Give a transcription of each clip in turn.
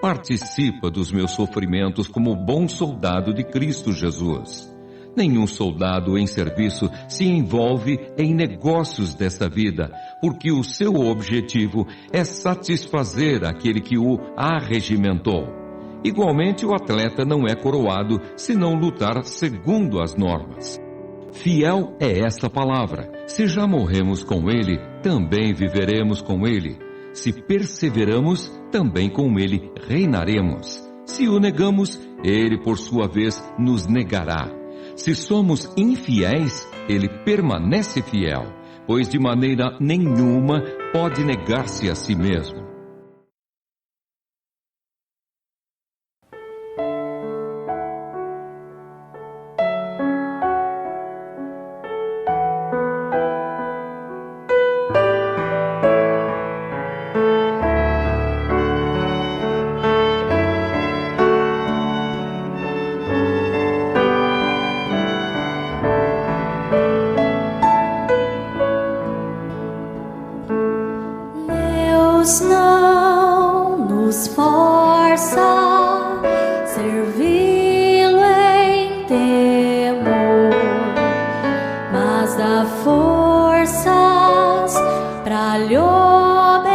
participa dos meus sofrimentos como bom soldado de Cristo Jesus. Nenhum soldado em serviço se envolve em negócios desta vida, porque o seu objetivo é satisfazer aquele que o arregimentou. Igualmente, o atleta não é coroado se não lutar segundo as normas. Fiel é esta palavra. Se já morremos com ele, também viveremos com ele. Se perseveramos, também com ele reinaremos. Se o negamos, ele por sua vez nos negará. Se somos infiéis, ele permanece fiel, pois de maneira nenhuma pode negar-se a si mesmo. Deus não nos força a servi-lo em temor, mas dá forças para lhe obedecer.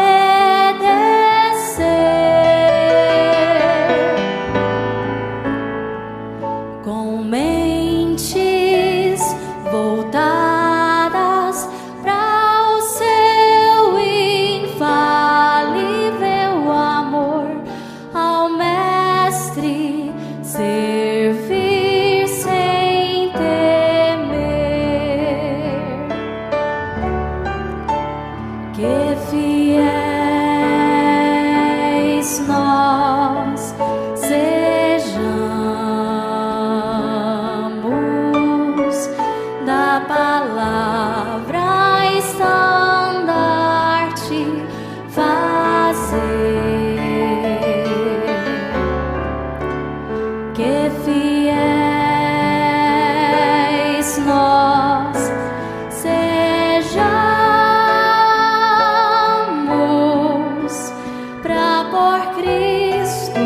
Com mentes voltadas para o seu infalível amor, ao Mestre servir sem temer. Que fiéis nós sejamos da palavra estandarte fazer. Que fiéis nós sejamos pra por Cristo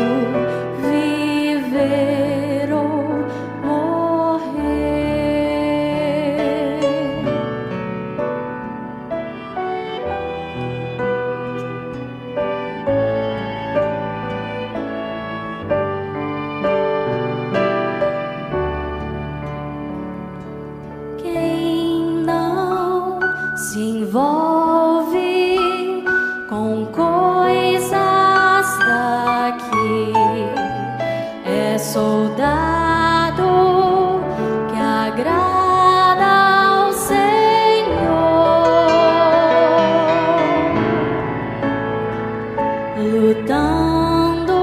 viver ou morrer. Quem não se envolve com coisas daqui é soldado que agrada ao Senhor, lutando,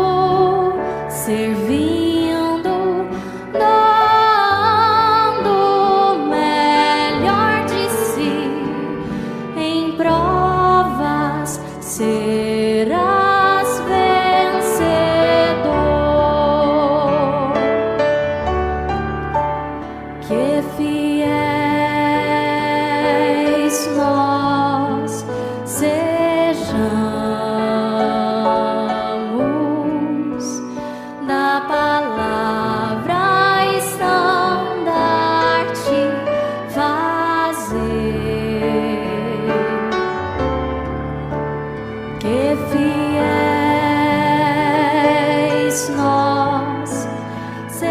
servindo, dando o melhor de si. Em provas serás vencedor. Que fiéis nós sejamos da palavra estandarte fazer. Que fiéis nós sejamos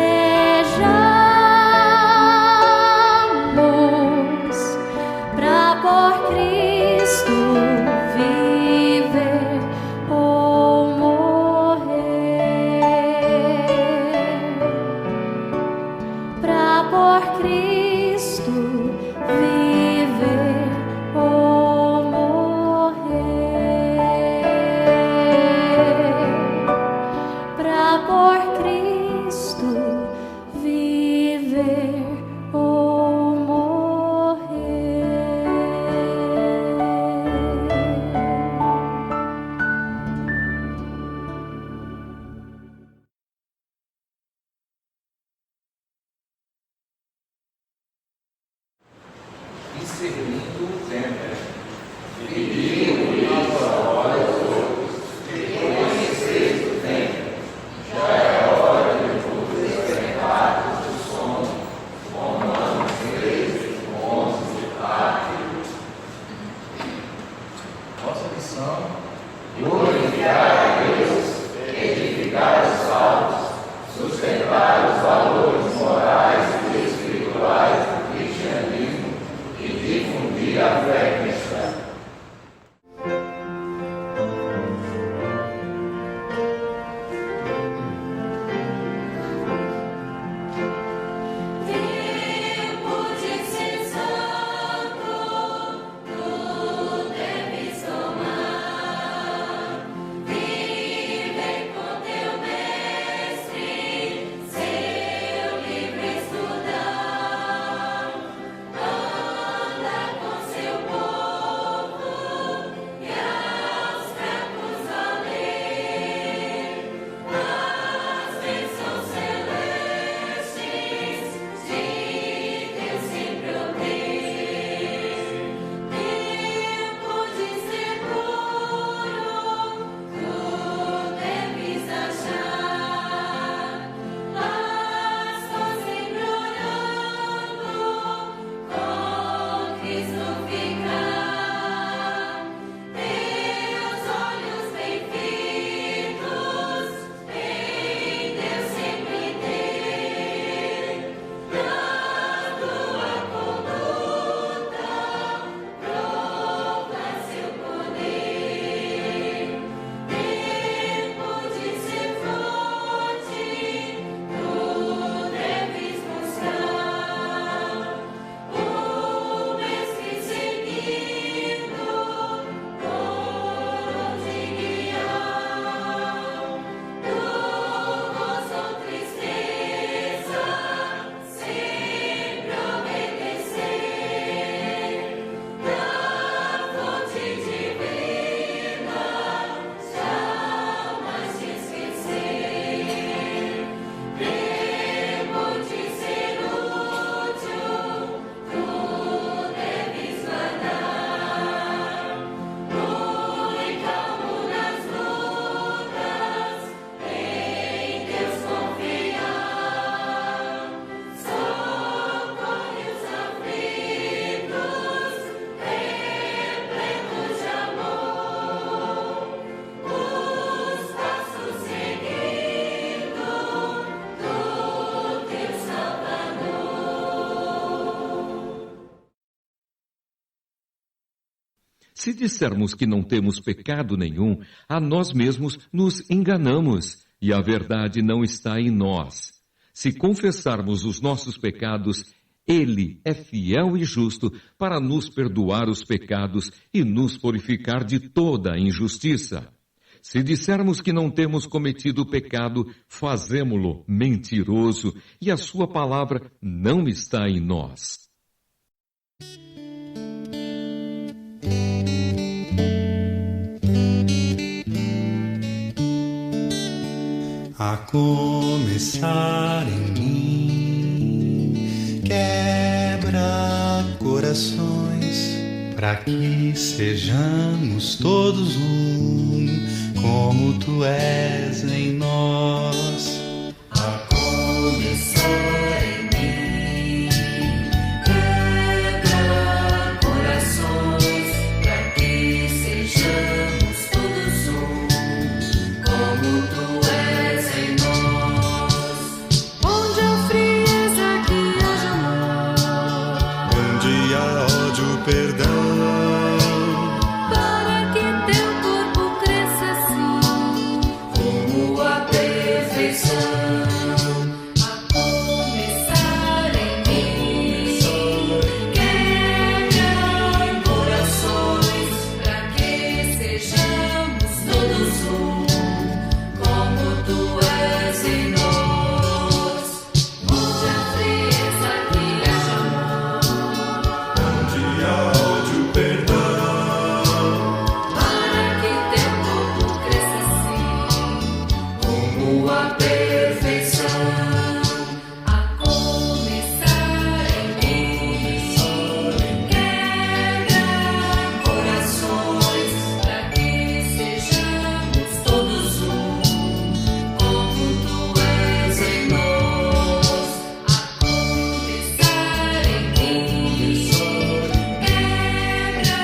pra por Cristo viver ou morrer. Pra por Cristo viver ou morrer. Pra por Cristo viver ou morrer. Encerrando o tempo. Pedindo a vós outros que conheceis o tempo, Se dissermos que não temos pecado nenhum, a nós mesmos nos enganamos e a verdade não está em nós. Se confessarmos os nossos pecados, Ele é fiel e justo para nos perdoar os pecados e nos purificar de toda a injustiça. Se dissermos que não temos cometido pecado, fazemo-lo mentiroso e a sua palavra não está em nós. A começar em mim, quebra corações, para que sejamos todos um, como tu és em nós. A começar em mim, quebra corações, para que sejamos todos um, como tu és em nós. Onde há frieza, que haja amor. Onde há ódio, perdão. Para que teu corpo cresça assim, Como a perfeição. a começar em mim. Quebra corações, para que sejamos todos um, como tu és em nós. Onde há frieza, que haja amor. Onde há ódio, perdão. Para que teu corpo cresça assim, como a perfeição, a começar em mim. Quebra corações, para que sejamos todos um, como tu és em nós. A começar em mim. Quebra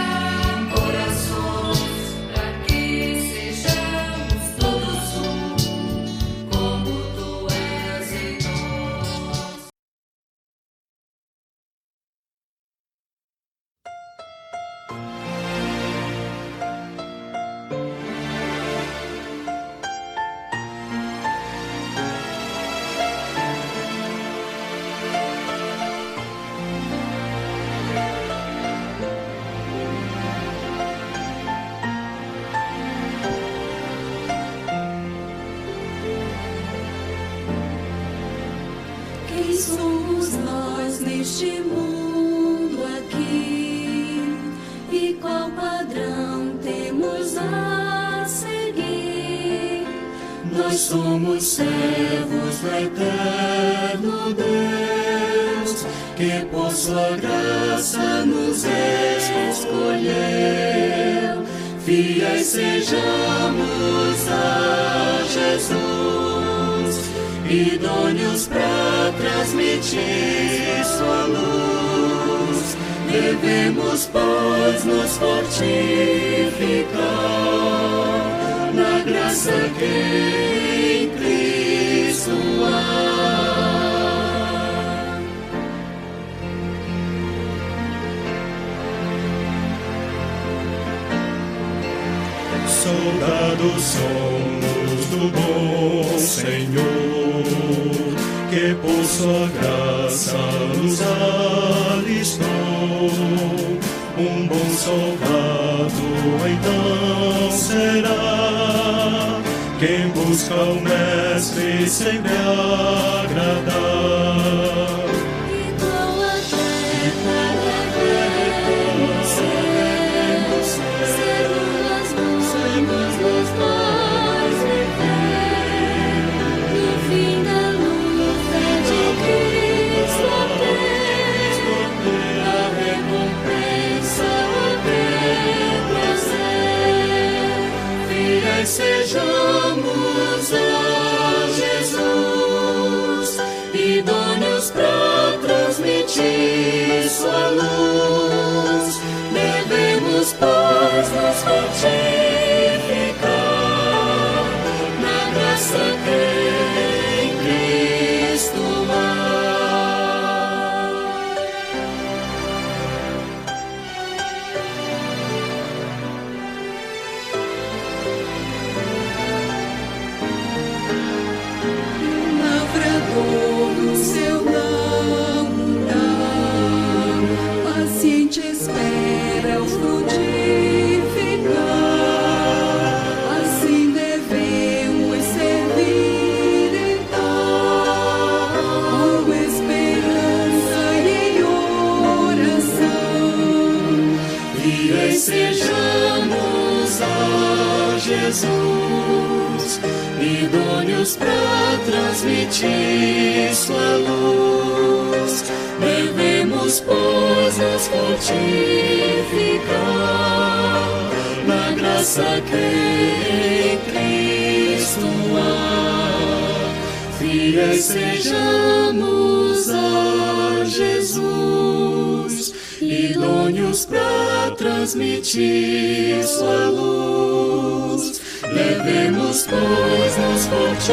corações, para que sejamos todos um, como tu és em nós. Quem somos nós neste mundo aqui? E qual padrão temos a seguir? Nós somos servos do eterno Deus, que por sua graça nos escolheu. Fiéis sejamos a Jesus, idôneos para transmitir sua luz. Devemos, pois, nos fortificar na graça que em Cristo há. Soldados somos do bom Senhor, que por sua graça nos alistou. Um bom soldado então será quem busca o Mestre sempre agradar. Igual a terra devemos ser, células nos nós viver. No fim da luta de Cristo obter a recompensa, o prazer. Fiéis sejamos a Jesus. Jesus, idôneos para transmitir sua luz. Devemos, pois, nos fortificar na graça que em Cristo há. Fiéis sejamos a Jesus, idôneos para transmitir sua luz. Devemos, pois, nos fortificar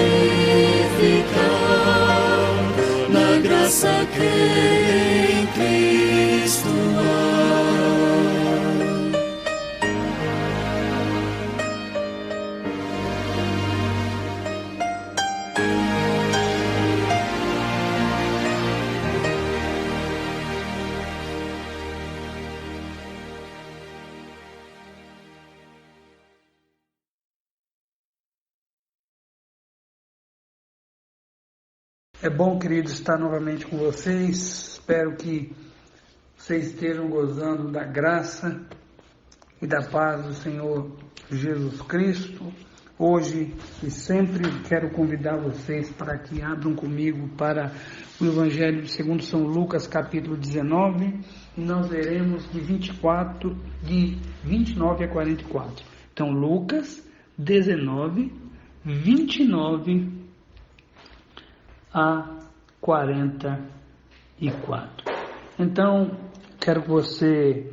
na graça que em Cristo há. É bom, queridos, estar novamente com vocês. Espero que vocês estejam gozando da graça e da paz do Senhor Jesus Cristo. Hoje e sempre quero convidar vocês para que abram comigo para o Evangelho segundo São Lucas, capítulo 19, e nós veremos de 29 a 44. Então, Lucas 19, 29 a 44. Então, quero que você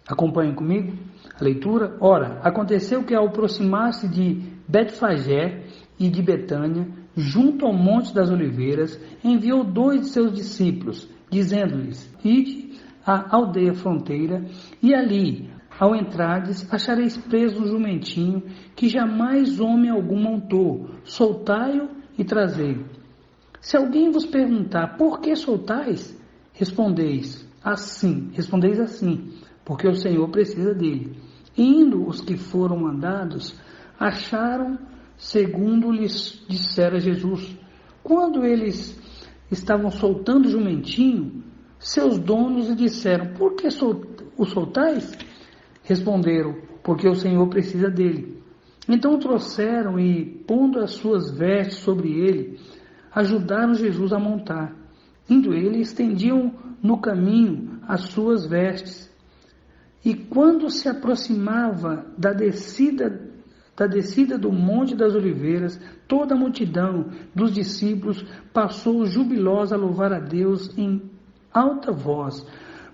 acompanhe comigo a leitura. Ora, aconteceu que ao aproximar-se de Betfagé e de Betânia, junto ao Monte das Oliveiras, enviou 2 de seus discípulos, dizendo-lhes: Ide à aldeia fronteira, e ali, ao entrardes, achareis preso um jumentinho que jamais homem algum montou. Soltai-o e trazei-o. Se alguém vos perguntar: por que soltais? Respondeis assim, porque o Senhor precisa dele. Indo os que foram mandados, acharam segundo lhes dissera Jesus. Quando eles estavam soltando o jumentinho, seus donos lhe disseram: por que o soltais? Responderam: porque o Senhor precisa dele. Então o trouxeram e, pondo as suas vestes sobre ele, ajudaram Jesus a montar. Indo ele, estendiam no caminho as suas vestes. E quando se aproximava da descida do Monte das Oliveiras, toda a multidão dos discípulos passou jubilosa a louvar a Deus em alta voz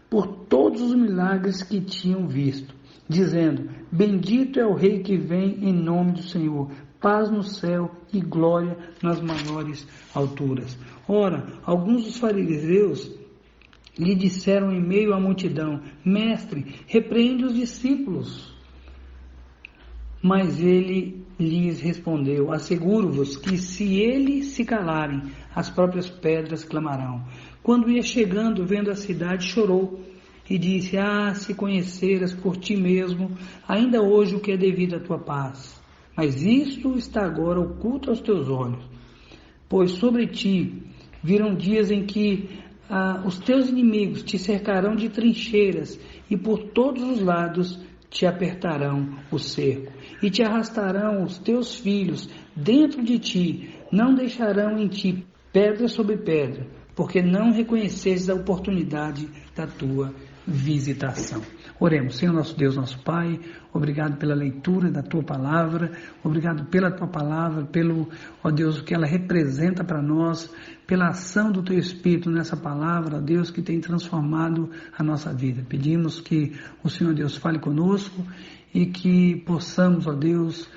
por todos os milagres que tinham visto, dizendo: bendito é o Rei que vem em nome do Senhor, paz no céu e glória nas maiores alturas. Ora, alguns dos fariseus lhe disseram em meio à multidão: mestre, repreende os discípulos. Mas ele lhes respondeu: asseguro-vos que se eles se calarem, as próprias pedras clamarão. Quando ia chegando, vendo a cidade, chorou e disse: se conheceras por ti mesmo, ainda hoje o que é devido à tua paz. Mas isto está agora oculto aos teus olhos. Pois sobre ti virão dias em que os teus inimigos te cercarão de trincheiras e por todos os lados te apertarão o cerco e te arrastarão os teus filhos dentro de ti, não deixarão em ti pedra sobre pedra, porque não reconhecestes a oportunidade da tua visitação. Oremos. Senhor nosso Deus, nosso Pai, obrigado pela leitura da Tua Palavra, obrigado pela Tua Palavra, pelo, ó Deus, o que ela representa para nós, pela ação do Teu Espírito nessa Palavra, ó Deus, que tem transformado a nossa vida. Pedimos que o Senhor Deus fale conosco e que possamos, ó Deus,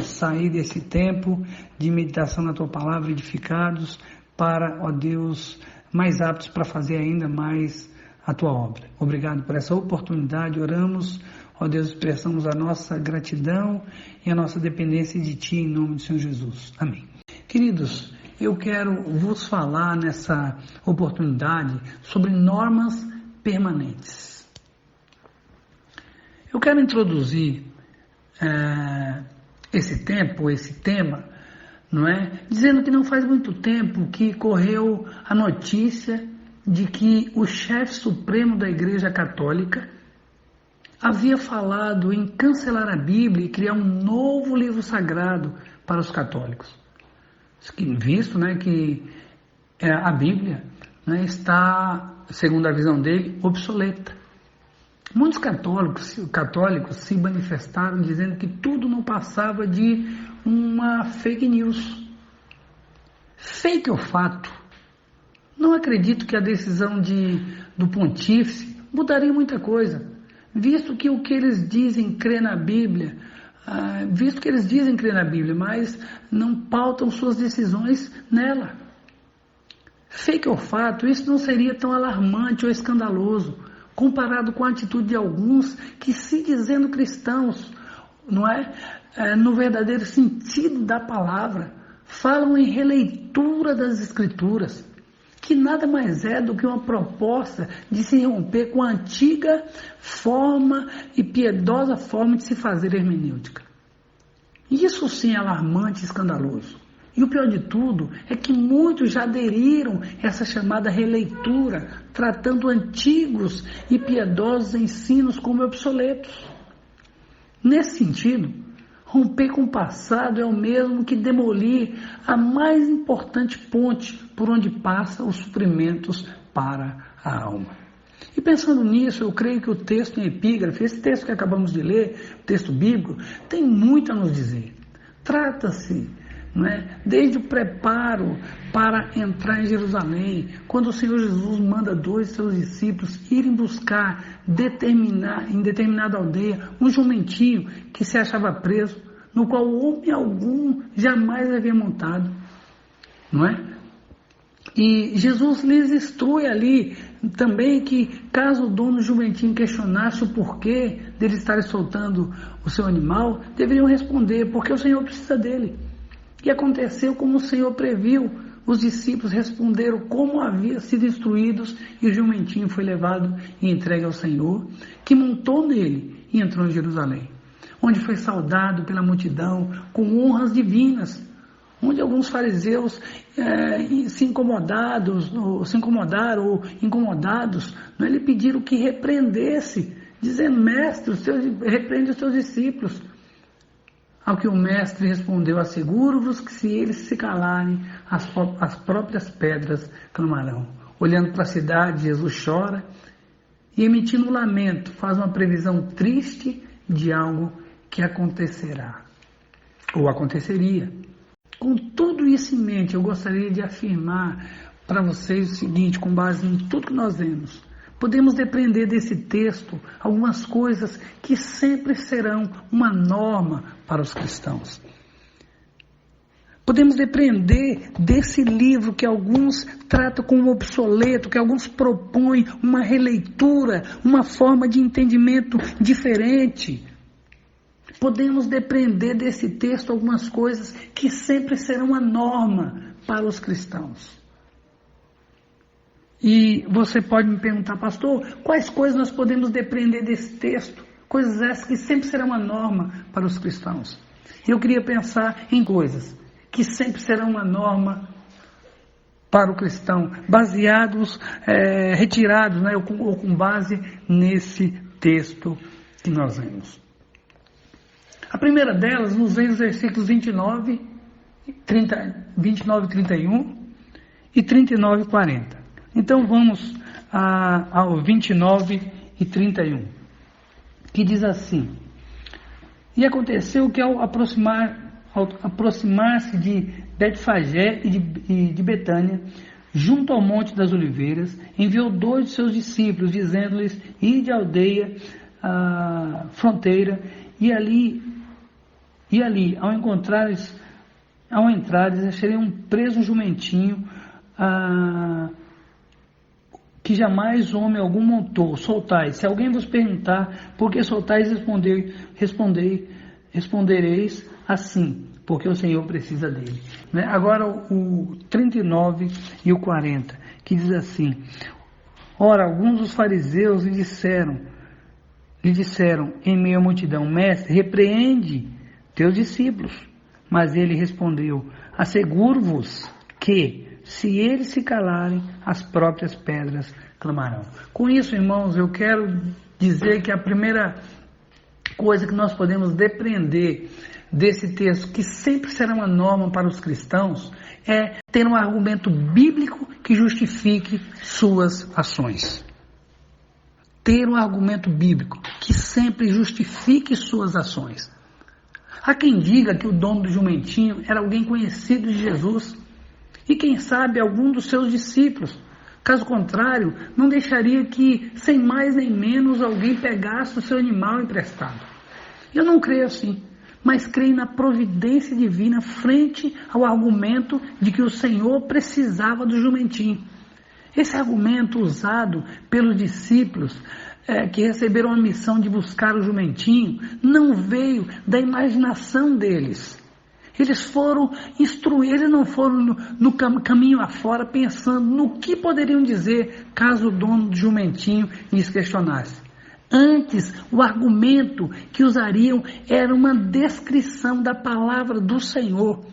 sair desse tempo de meditação na Tua Palavra edificados para, ó Deus, mais aptos para fazer ainda mais a Tua obra. Obrigado por essa oportunidade. Oramos, ó Deus, expressamos a nossa gratidão e a nossa dependência de Ti, em nome do Senhor Jesus. Amém. Queridos, eu quero vos falar nessa oportunidade sobre normas permanentes. Eu quero introduzir esse tema, não é? Dizendo que não faz muito tempo que correu a notícia de que o chefe supremo da Igreja Católica havia falado em cancelar a Bíblia e criar um novo livro sagrado para os católicos. Visto, né, que a Bíblia, né, está, segundo a visão dele, obsoleta. Muitos católicos se manifestaram dizendo que tudo não passava de uma fake news. Fake ou fato? Não acredito que a decisão do pontífice mudaria muita coisa, visto que o que eles dizem crer na Bíblia, mas não pautam suas decisões nela. Fake ou fato, isso não seria tão alarmante ou escandaloso, comparado com a atitude de alguns que, se dizendo cristãos, não é? No verdadeiro sentido da palavra, falam em releitura das Escrituras, que nada mais é do que uma proposta de se romper com a antiga forma e piedosa forma de se fazer hermenêutica. Isso sim é alarmante e escandaloso. E o pior de tudo é que muitos já aderiram a essa chamada releitura, tratando antigos e piedosos ensinos como obsoletos. Nesse sentido, romper com o passado é o mesmo que demolir a mais importante ponte por onde passam os suprimentos para a alma. E pensando nisso, eu creio que o texto em epígrafe, esse texto que acabamos de ler, o texto bíblico, tem muito a nos dizer. Trata-se, não é, desde o preparo para entrar em Jerusalém, quando o Senhor Jesus manda 2 de seus discípulos irem buscar em determinada aldeia um jumentinho que se achava preso, no qual homem algum jamais havia montado, não é? E Jesus lhes instrui ali também que, caso o dono do jumentinho questionasse o porquê dele estar soltando o seu animal, deveriam responder, porque o Senhor precisa dele. E aconteceu como o Senhor previu. Os discípulos responderam como haviam sido instruídos, e o jumentinho foi levado e entregue ao Senhor, que montou nele e entrou em Jerusalém, onde foi saudado pela multidão com honras divinas, onde alguns fariseus se incomodaram ou incomodados, não, lhe pediram que repreendesse, dizendo: mestre, repreende os seus discípulos. Ao que o mestre respondeu: asseguro-vos que se eles se calarem, as próprias pedras clamarão. Olhando para a cidade, Jesus chora e, emitindo um lamento, faz uma previsão triste de algo que acontecerá, ou aconteceria. Com tudo isso em mente, eu gostaria de afirmar para vocês o seguinte, com base em tudo que nós vemos. Podemos depreender desse texto algumas coisas que sempre serão uma norma para os cristãos. Podemos depreender desse livro que alguns tratam como obsoleto, que alguns propõem uma releitura, uma forma de entendimento diferente. Podemos depreender desse texto algumas coisas que sempre serão uma norma para os cristãos. E você pode me perguntar: pastor, quais coisas nós podemos depreender desse texto? Coisas essas que sempre serão uma norma para os cristãos. Eu queria pensar em coisas que sempre serão uma norma para o cristão, retirados, né, ou com base nesse texto que nós vemos. A primeira delas nos vem nos versículos 29, 31 e 39 e 40. Então vamos ao 29 e 31, que diz assim: e aconteceu que ao aproximar-se de Betfagé e de Betânia, junto ao Monte das Oliveiras, enviou 2 de seus discípulos, dizendo-lhes: ide à aldeia fronteira, e ali, ao entrares, acharei um preso jumentinho, que jamais homem algum montou. Soltai. Se alguém vos perguntar por que soltais, respondereis assim, porque o Senhor precisa dele. Né? Agora o 39 e o 40, que diz assim: ora, alguns dos fariseus lhe disseram em meio à multidão: mestre, repreende teus discípulos. Mas ele respondeu: asseguro-vos que, se eles se calarem, as próprias pedras clamarão. Com isso, irmãos, eu quero dizer que a primeira coisa que nós podemos depreender desse texto, que sempre será uma norma para os cristãos, é ter um argumento bíblico que justifique suas ações. Ter um argumento bíblico que sempre justifique suas ações. Há quem diga que o dono do jumentinho era alguém conhecido de Jesus e quem sabe algum dos seus discípulos. Caso contrário, não deixaria que, sem mais nem menos, alguém pegasse o seu animal emprestado. Eu não creio assim, mas creio na providência divina frente ao argumento de que o Senhor precisava do jumentinho. Esse argumento usado pelos discípulos que receberam a missão de buscar o jumentinho não veio da imaginação deles. Eles foram instruídos, eles não foram no caminho afora pensando no que poderiam dizer caso o dono do jumentinho lhes questionasse. Antes, o argumento que usariam era uma descrição da palavra do Senhor.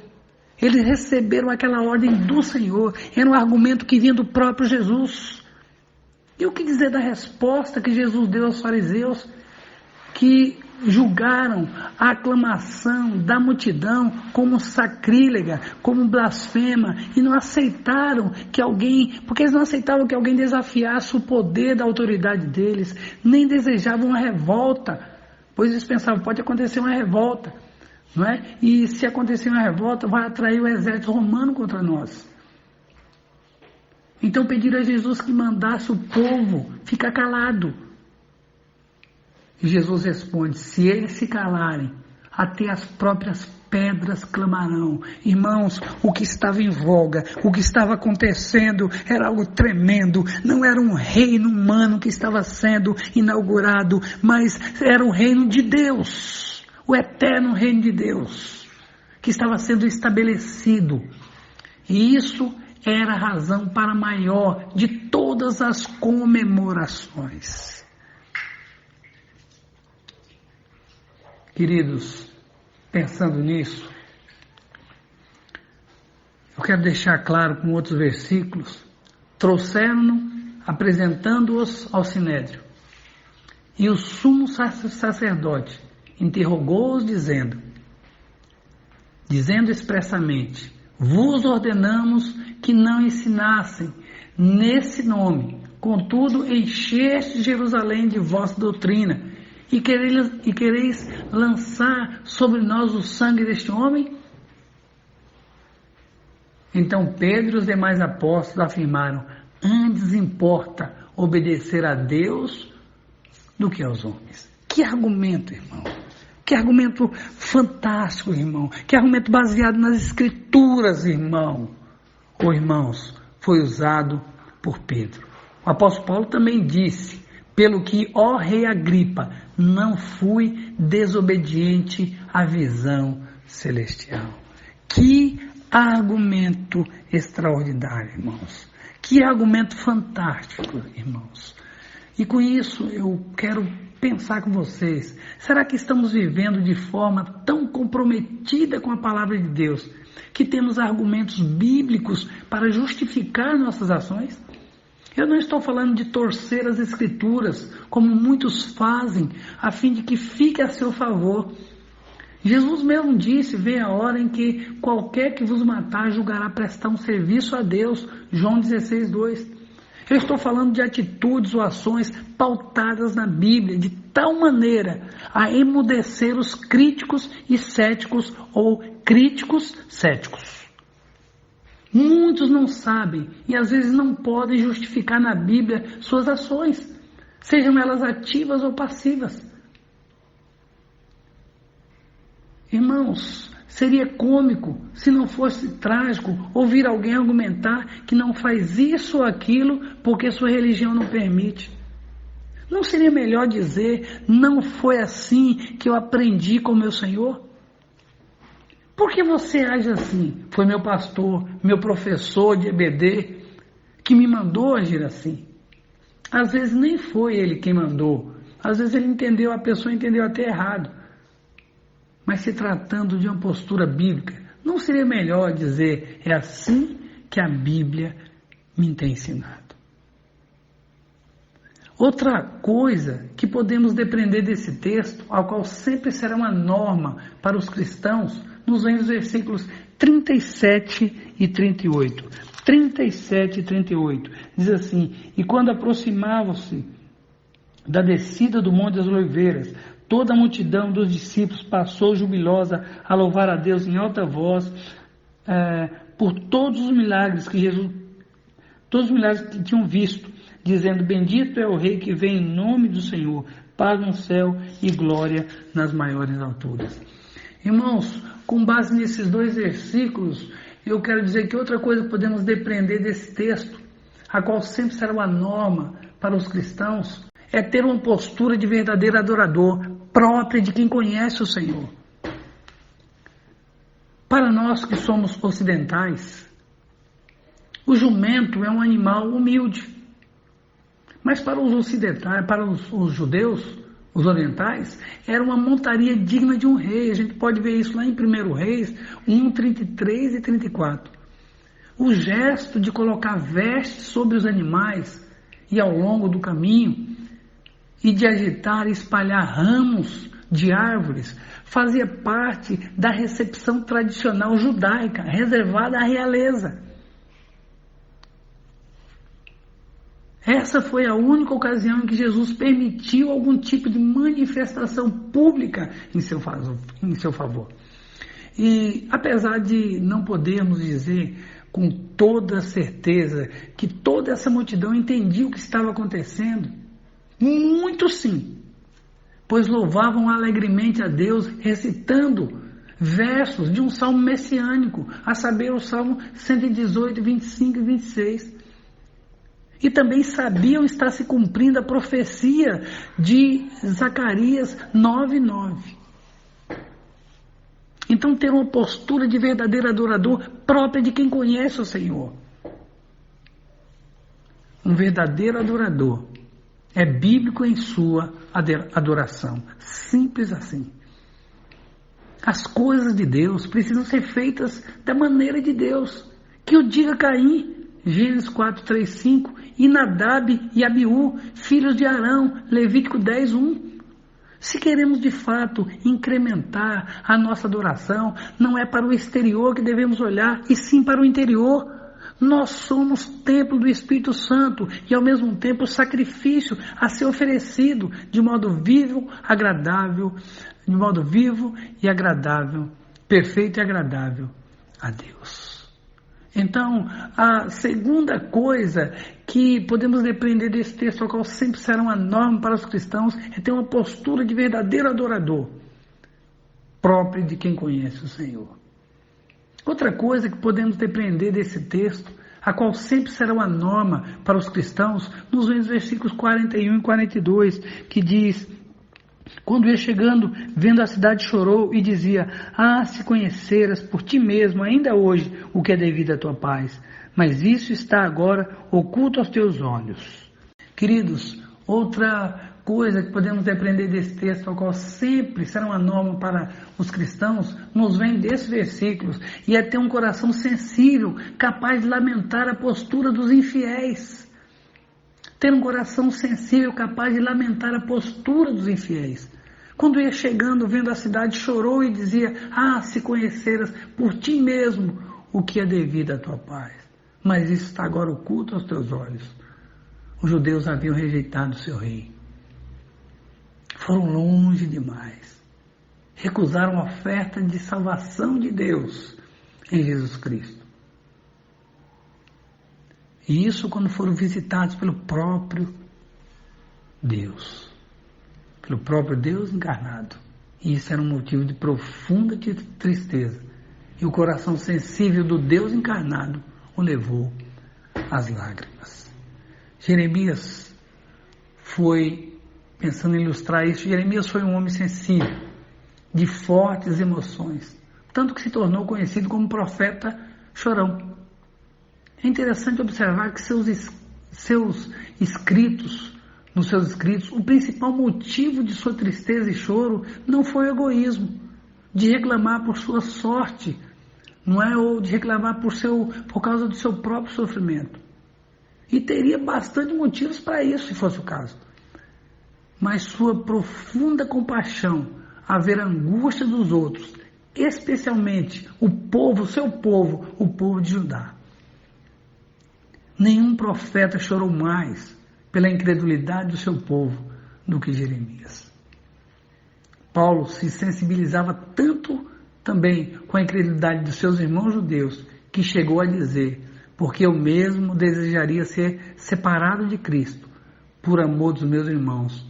Eles receberam aquela ordem do Senhor, era um argumento que vinha do próprio Jesus. E o que dizer da resposta que Jesus deu aos fariseus, que julgaram a aclamação da multidão como sacrílega, como blasfema, e não aceitaram que alguém, porque eles não aceitavam que alguém desafiasse o poder da autoridade deles, nem desejavam uma revolta, pois eles pensavam, pode acontecer uma revolta, não é? E se acontecer uma revolta, vai atrair o exército romano contra nós. Então pediram a Jesus que mandasse o povo ficar calado. E Jesus responde, se eles se calarem, até as próprias pedras clamarão. Irmãos, o que estava em voga, o que estava acontecendo era algo tremendo. Não era um reino humano que estava sendo inaugurado, mas era o reino de Deus, o eterno reino de Deus, que estava sendo estabelecido. E isso era a razão para a maior de todas as comemorações. Queridos, pensando nisso, eu quero deixar claro com outros versículos, trouxeram-no, apresentando-os ao Sinédrio. E o sumo sacerdote interrogou-os dizendo expressamente, vos ordenamos que não ensinassem nesse nome, contudo encheste Jerusalém de vossa doutrina, e quereis lançar sobre nós o sangue deste homem? Então Pedro e os demais apóstolos afirmaram, antes importa obedecer a Deus do que aos homens. Que argumento, irmão! Que argumento fantástico, irmão! Que argumento baseado nas Escrituras, irmão! Ou irmãos, foi usado por Pedro. O apóstolo Paulo também disse, pelo que, ó rei Agripa, não fui desobediente à visão celestial. Que argumento extraordinário, irmãos. Que argumento fantástico, irmãos. E com isso eu quero pensar com vocês. Será que estamos vivendo de forma tão comprometida com a palavra de Deus que temos argumentos bíblicos para justificar nossas ações? Eu não estou falando de torcer as Escrituras, como muitos fazem, a fim de que fique a seu favor. Jesus mesmo disse, vem a hora em que qualquer que vos matar julgará prestar um serviço a Deus. João 16:2. Eu estou falando de atitudes ou ações pautadas na Bíblia, de tal maneira a emudecer os críticos e céticos, ou críticos céticos. Muitos não sabem e às vezes não podem justificar na Bíblia suas ações, sejam elas ativas ou passivas. Irmãos, seria cômico, se não fosse trágico, ouvir alguém argumentar que não faz isso ou aquilo porque sua religião não permite. Não seria melhor dizer, não foi assim que eu aprendi com o meu Senhor? Por que você age assim? Foi meu pastor, meu professor de EBD, que me mandou agir assim. Às vezes nem foi ele quem mandou. Às vezes ele entendeu, a pessoa entendeu até errado. Mas se tratando de uma postura bíblica, não seria melhor dizer, é assim que a Bíblia me tem ensinado? Outra coisa que podemos depreender desse texto, ao qual sempre será uma norma para os cristãos, nos vem os versículos 37 e 38. 37 e 38. Diz assim: e quando aproximavam-se da descida do Monte das Oliveiras, toda a multidão dos discípulos passou jubilosa a louvar a Deus em alta voz por todos os milagres que tinham visto, dizendo: bendito é o Rei que vem em nome do Senhor, paz no céu e glória nas maiores alturas. Irmãos, com base nesses dois versículos, eu quero dizer que outra coisa que podemos depreender desse texto, a qual sempre será uma norma para os cristãos, é ter uma postura de verdadeiro adorador, própria de quem conhece o Senhor. Para nós que somos ocidentais, o jumento é um animal humilde. Mas para os ocidentais, para os judeus, os orientais, era uma montaria digna de um rei. A gente pode ver isso lá em 1 Reis 1, 33 e 34. O gesto de colocar vestes sobre os animais e ao longo do caminho, e de agitar e espalhar ramos de árvores, fazia parte da recepção tradicional judaica, reservada à realeza. Essa foi a única ocasião em que Jesus permitiu algum tipo de manifestação pública em seu favor. E apesar de não podermos dizer com toda certeza que toda essa multidão entendia o que estava acontecendo, muito sim, pois louvavam alegremente a Deus recitando versos de um salmo messiânico, a saber, o Salmo 118, 25 e 26. E também sabiam estar se cumprindo a profecia de Zacarias 9:9. Então, ter uma postura de verdadeiro adorador própria de quem conhece o Senhor. Um verdadeiro adorador é bíblico em sua adoração. Simples assim. As coisas de Deus precisam ser feitas da maneira de Deus. Que o diga Caim, Gênesis 4, 3, 5, e Nadab e Abiú, filhos de Arão, Levítico 10, 1. Se queremos de fato incrementar a nossa adoração, não é para o exterior que devemos olhar, e sim para o interior. Nós somos templo do Espírito Santo e ao mesmo tempo sacrifício a ser oferecido de modo vivo e agradável, perfeito e agradável a Deus. Então, a segunda coisa que podemos depreender desse texto, ao qual sempre será uma norma para os cristãos, é ter uma postura de verdadeiro adorador, própria de quem conhece o Senhor. Outra coisa que podemos depreender desse texto, a qual sempre será uma norma para os cristãos, nos vem os versículos 41 e 42, que diz: quando ia chegando, vendo a cidade, chorou e dizia: ah, se conheceras por ti mesmo ainda hoje o que é devido à tua paz, mas isso está agora oculto aos teus olhos. Queridos, outra coisa que podemos aprender desse texto, ao qual sempre será uma norma para os cristãos, nos vem desses versículos, e é ter um coração sensível, capaz de lamentar a postura dos infiéis. Ter um coração sensível, capaz de lamentar a postura dos infiéis. Quando ia chegando, vendo a cidade, chorou e dizia: ah, se conheceras por ti mesmo o que é devido à tua paz, mas isso está agora oculto aos teus olhos. Os judeus haviam rejeitado o seu rei. Foram longe demais. Recusaram a oferta de salvação de Deus em Jesus Cristo. E isso quando foram visitados pelo próprio Deus. Pelo próprio Deus encarnado. E isso era um motivo de profunda tristeza. E o coração sensível do Deus encarnado o levou às lágrimas. Jeremias foi, pensando em ilustrar isso, Jeremias foi um homem sensível, de fortes emoções, tanto que se tornou conhecido como profeta chorão. É interessante observar que nos seus escritos, o principal motivo de sua tristeza e choro não foi o egoísmo, de reclamar por sua sorte, não é, ou de reclamar por causa do seu próprio sofrimento. E teria bastante motivos para isso, se fosse o caso. Mas sua profunda compaixão a ver a angústia dos outros, especialmente o povo, seu povo, o povo de Judá. Nenhum profeta chorou mais pela incredulidade do seu povo do que Jeremias. Paulo se sensibilizava tanto também com a incredulidade dos seus irmãos judeus, que chegou a dizer: porque eu mesmo desejaria ser separado de Cristo, por amor dos meus irmãos,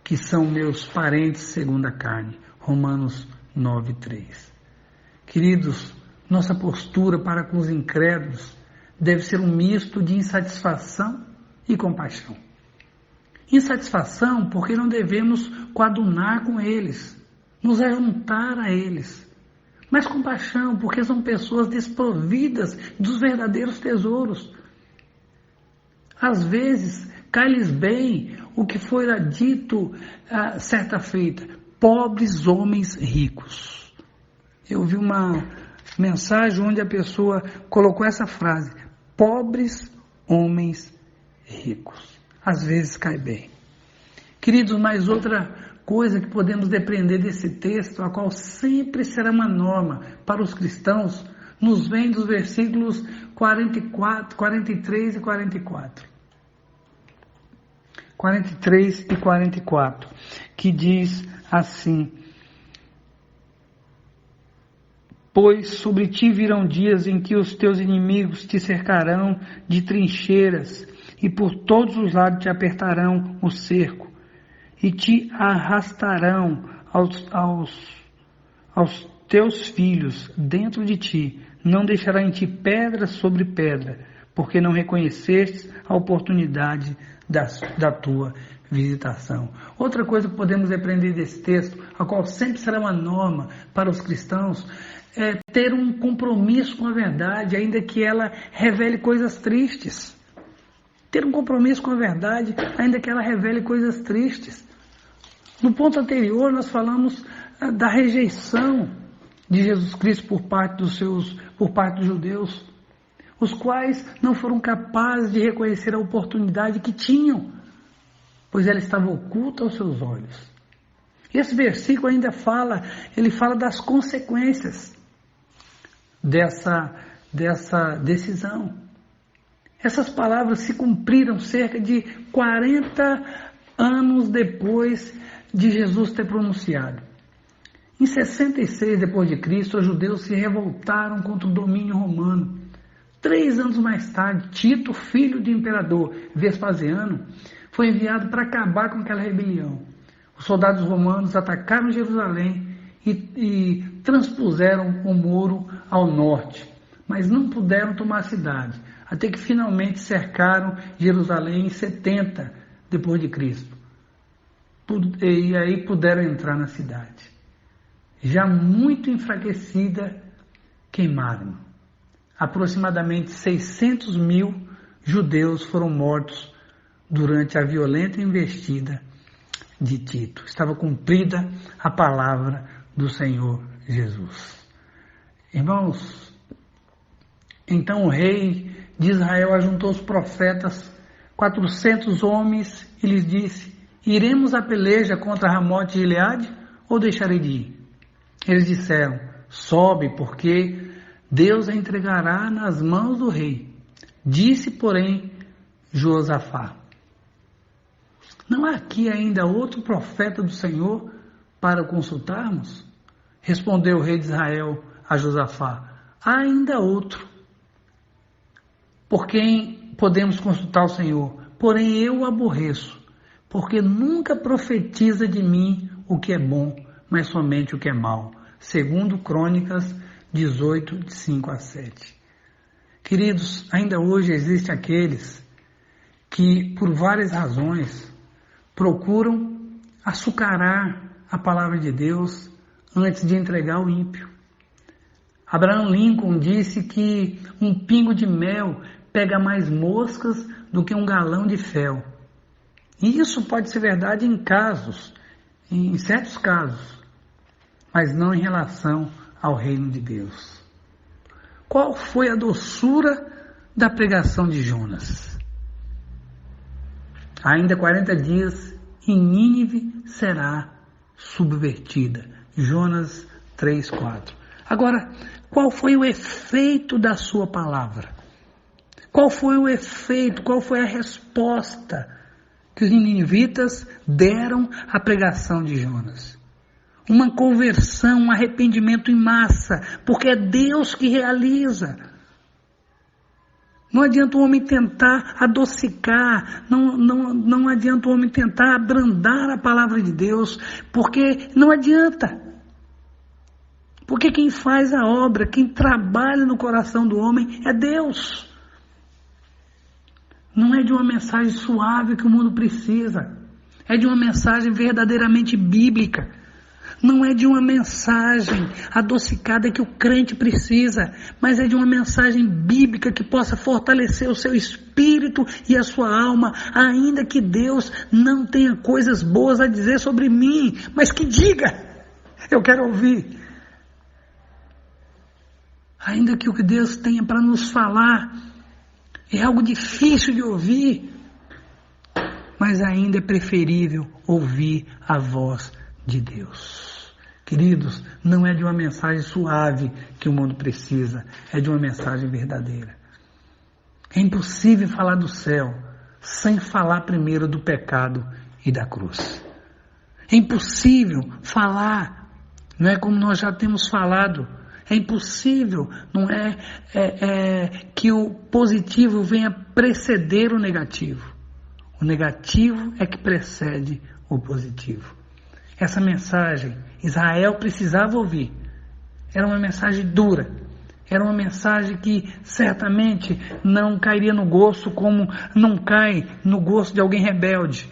que são meus parentes segundo a carne. Romanos 9:3. Queridos, nossa postura para com os incrédulos deve ser um misto de insatisfação e compaixão. Insatisfação porque não devemos coadunar com eles, nos ajuntar a eles. Mas compaixão porque são pessoas desprovidas dos verdadeiros tesouros. Às vezes, cai-lhes bem o que foi dito certa feita: pobres homens ricos. Eu vi uma mensagem onde a pessoa colocou essa frase: pobres homens ricos. Às vezes cai bem. Queridos, mais outra coisa que podemos depreender desse texto, a qual sempre será uma norma para os cristãos, nos vem dos versículos 44, 43 e 44. 43 e 44, que diz assim: pois sobre ti virão dias em que os teus inimigos te cercarão de trincheiras e por todos os lados te apertarão o cerco e te arrastarão aos teus filhos dentro de ti, não deixará em ti pedra sobre pedra, porque não reconhecestes a oportunidade da tua visitação. Outra coisa que podemos aprender desse texto, a qual sempre será uma norma para os cristãos, é ter um compromisso com a verdade, ainda que ela revele coisas tristes. Ter um compromisso com a verdade, ainda que ela revele coisas tristes. No ponto anterior, nós falamos da rejeição de Jesus Cristo por parte dos judeus, os quais não foram capazes de reconhecer a oportunidade que tinham, pois ela estava oculta aos seus olhos. Esse versículo ainda fala das consequências dessa decisão. Essas palavras se cumpriram cerca de 40 anos depois de Jesus ter pronunciado. Em 66 depois de Cristo, os judeus se revoltaram contra o domínio romano. 3 anos mais tarde, Tito, filho do imperador Vespasiano, foi enviado para acabar com aquela rebelião. Os soldados romanos atacaram Jerusalém e transpuseram o muro ao norte, mas não puderam tomar a cidade, até que finalmente cercaram Jerusalém em 70 depois de Cristo. E aí puderam entrar na cidade. Já muito enfraquecida, queimaram. Aproximadamente 600 mil judeus foram mortos durante a violenta investida de Tito. Estava cumprida a palavra do Senhor Jesus. Irmãos, então o rei de Israel ajuntou os profetas, 400 homens, e lhes disse: iremos à peleja contra Ramote e Gileade, ou deixarei de ir? Eles disseram: sobe, porque Deus a entregará nas mãos do rei. Disse, porém, Josafá: não há aqui ainda outro profeta do Senhor para consultarmos? Respondeu o rei de Israel a Josafá: há ainda outro, por quem podemos consultar o Senhor, porém eu o aborreço, porque nunca profetiza de mim o que é bom, mas somente o que é mal. Segundo Crônicas 18, de 5 a 7. Queridos, ainda hoje existem aqueles que, por várias razões, procuram açucarar a palavra de Deus antes de entregar o ímpio. Abraham Lincoln disse que um pingo de mel pega mais moscas do que um galão de fel. E isso pode ser verdade em certos casos, mas não em relação ao reino de Deus. Qual foi a doçura da pregação de Jonas. Ainda 40 dias e Nínive será subvertida. Jonas 3:4. Agora, qual foi o efeito da sua palavra? Qual foi o efeito, qual foi a resposta que os ninivitas deram à pregação de Jonas? Uma conversão, um arrependimento em massa, porque é Deus que realiza. Não adianta o homem tentar adocicar, não adianta o homem tentar abrandar a palavra de Deus, porque não adianta. Porque quem faz a obra, quem trabalha no coração do homem é Deus. Não é de uma mensagem suave que o mundo precisa, é de uma mensagem verdadeiramente bíblica. Não é de uma mensagem adocicada que o crente precisa, mas é de uma mensagem bíblica que possa fortalecer o seu espírito e a sua alma, ainda que Deus não tenha coisas boas a dizer sobre mim, mas que diga, eu quero ouvir. Ainda que o que Deus tenha para nos falar é algo difícil de ouvir, mas ainda é preferível ouvir a voz de Deus. Queridos, não é de uma mensagem suave que o mundo precisa, é de uma mensagem verdadeira. É impossível falar do céu sem falar primeiro do pecado e da cruz. É impossível falar, não é como nós já temos falado, é impossível, não é que o positivo venha preceder o negativo. O negativo é que precede o positivo. Essa mensagem Israel precisava ouvir. Era uma mensagem dura. Era uma mensagem que certamente não cairia no gosto como não cai no gosto de alguém rebelde.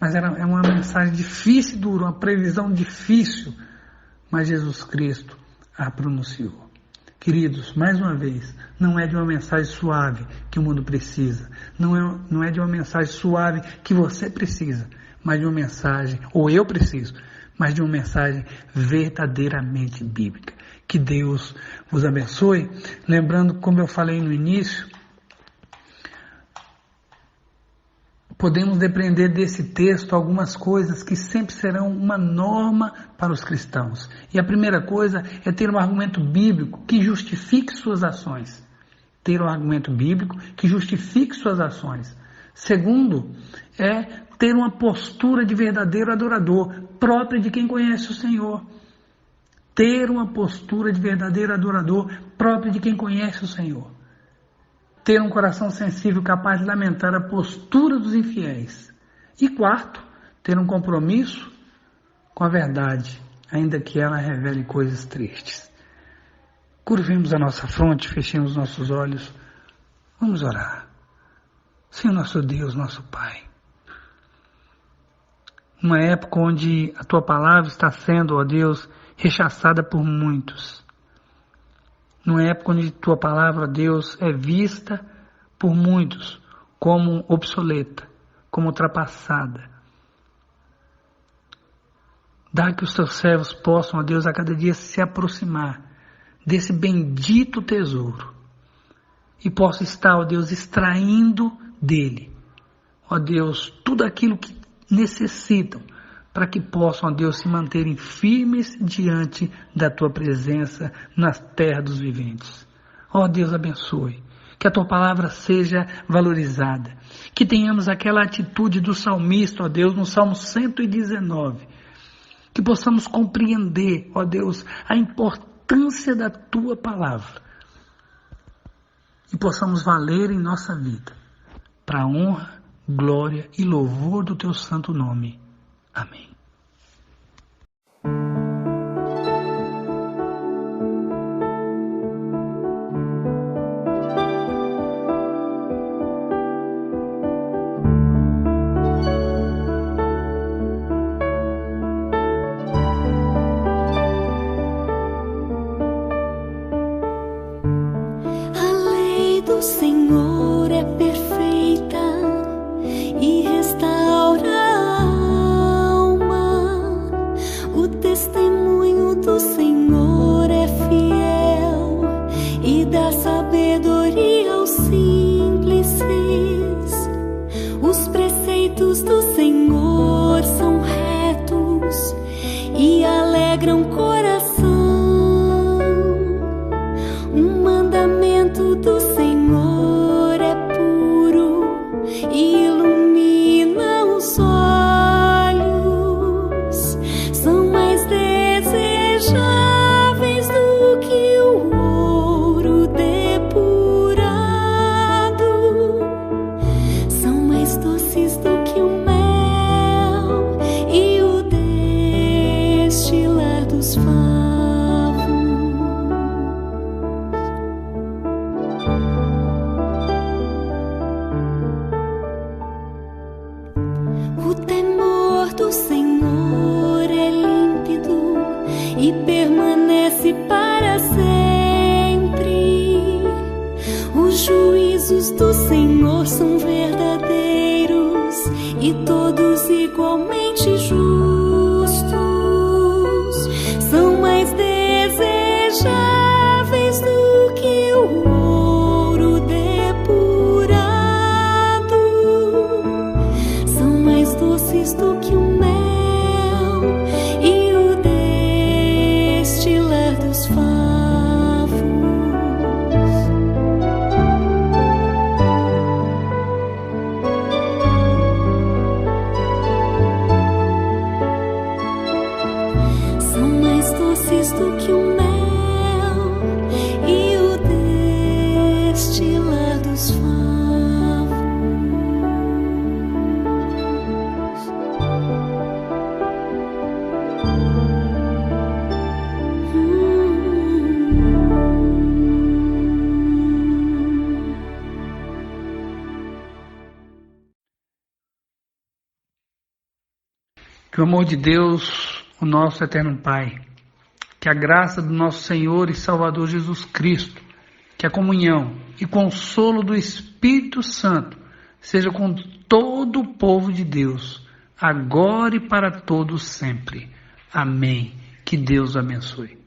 Mas é uma mensagem difícil e dura, uma previsão difícil. Mas Jesus Cristo a pronunciou. Queridos, mais uma vez, não é de uma mensagem suave que o mundo precisa. Não é de uma mensagem suave que você precisa, mas de uma mensagem, ou eu preciso, mas de uma mensagem verdadeiramente bíblica. Que Deus vos abençoe. Lembrando, como eu falei no início, podemos depreender desse texto algumas coisas que sempre serão uma norma para os cristãos. E a primeira coisa é ter um argumento bíblico que justifique suas ações. Ter um argumento bíblico que justifique suas ações. Segundo, é ter uma postura de verdadeiro adorador, própria de quem conhece o Senhor. Ter uma postura de verdadeiro adorador, própria de quem conhece o Senhor. Ter um coração sensível capaz de lamentar a postura dos infiéis. E quarto, ter um compromisso com a verdade, ainda que ela revele coisas tristes. Curvemos a nossa fronte, fechemos nossos olhos. Vamos orar. Senhor nosso Deus, nosso Pai. Uma época onde a Tua palavra está sendo, ó Deus, rechaçada por muitos. Numa época onde Tua palavra, ó Deus, é vista por muitos como obsoleta, como ultrapassada. Dá que os Teus servos possam, ó Deus, a cada dia se aproximar desse bendito tesouro e possam estar, ó Deus, extraindo dele, ó Deus, tudo aquilo que necessitam para que possam, ó Deus, se manterem firmes diante da Tua presença nas terras dos viventes. Ó Deus, abençoe, que a Tua palavra seja valorizada, que tenhamos aquela atitude do salmista, ó Deus, no Salmo 119, que possamos compreender, ó Deus, a importância da Tua palavra e possamos valer em nossa vida para a honra, glória e louvor do Teu santo nome. Amém. A lei do Senhor é perfeita e restaura a alma. O testemunho do Senhor é fiel e dá sabedoria aos simples. ilumina os olhos, são mais desejáveis do que o ouro depurado, são mais doces do que o mel e o destilar dos favos. O temor do Senhor é límpido e permanece para sempre. Os juízos do Senhor são verdadeiros e todos igualmente justos. São mais desejáveis do que o ouro depurado, são mais doces do que o mel e o destilar dos favos. São mais doces do que o mel e o destilar dos favos. Que o amor de Deus, o nosso eterno Pai, que a graça do nosso Senhor e Salvador Jesus Cristo, que a comunhão e consolo do Espírito Santo seja com todo o povo de Deus, agora e para todos sempre. Amém. Que Deus abençoe.